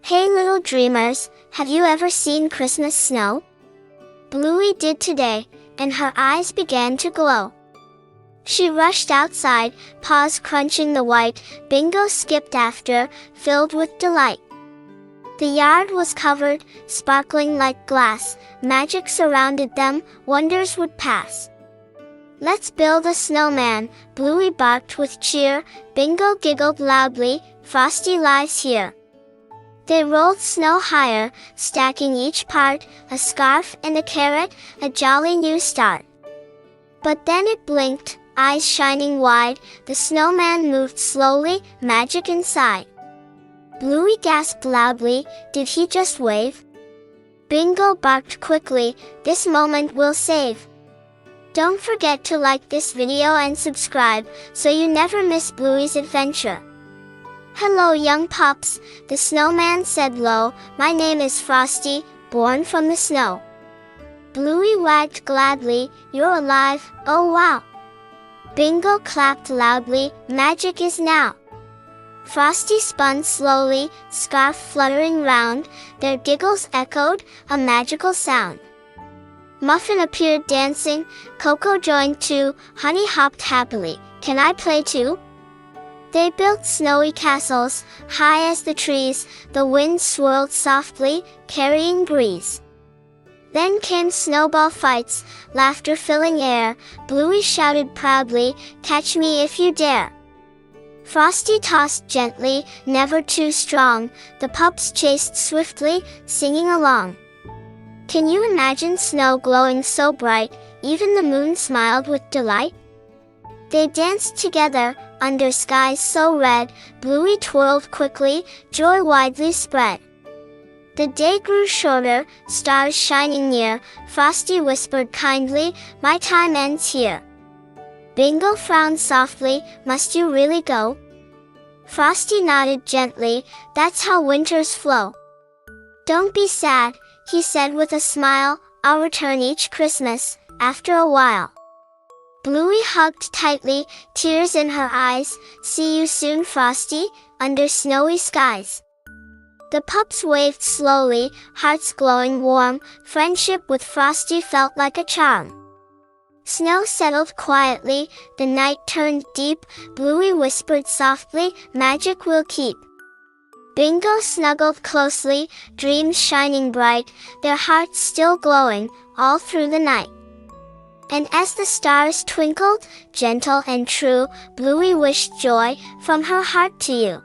Hey little dreamers, have you ever seen Christmas snow? Bluey did today, and her eyes began to glow. She rushed outside, paws crunching the white. Bingo skipped after, filled with delight. The yard was covered, sparkling like glass. Magic surrounded them, wonders would pass. Let's build a snowman, Bluey barked with cheer. Bingo giggled loudly, Frosty lies here. They rolled snow higher, stacking each part, a scarf and a carrot, a jolly new start. But then it blinked, eyes shining wide. The snowman moved slowly, magic inside. Bluey gasped loudly, did he just wave? Bingo barked quickly, this moment we'll save. Don't forget to like this video and subscribe, so you never miss Bluey's adventure. Hello young pups, the snowman said low, my name is Frosty, born from the snow. Bluey wagged gladly, you're alive, oh wow. Bingo clapped loudly, magic is now. Frosty spun slowly, scarf fluttering round, their giggles echoed, a magical sound. Muffin appeared dancing, Coco joined too, Honey hopped happily, can I play too? They built snowy castles, high as the trees. The wind swirled softly, carrying breeze. Then came snowball fights, laughter filling air. Bluey shouted proudly, catch me if you dare. Frosty tossed gently, never too strong. The pups chased swiftly, singing along. Can you imagine snow glowing so bright? Even the moon smiled with delight. They danced together, under skies so red. Bluey twirled quickly, joy widely spread. The day grew shorter, stars shining near. Frosty whispered kindly, my time ends here. Bingo frowned softly, must you really go? Frosty nodded gently, that's how winters flow. Don't be sad, he said with a smile, I'll return each Christmas, after a while. Bluey hugged tightly, tears in her eyes, see you soon Frosty, under snowy skies. The pups waved slowly, hearts glowing warm. Friendship with Frosty felt like a charm. Snow settled quietly, the night turned deep. Bluey whispered softly, magic will keep. Bingo snuggled closely, dreams shining bright, their hearts still glowing, all through the night. And as the stars twinkled, gentle and true, Bluey wished joy from her heart to you.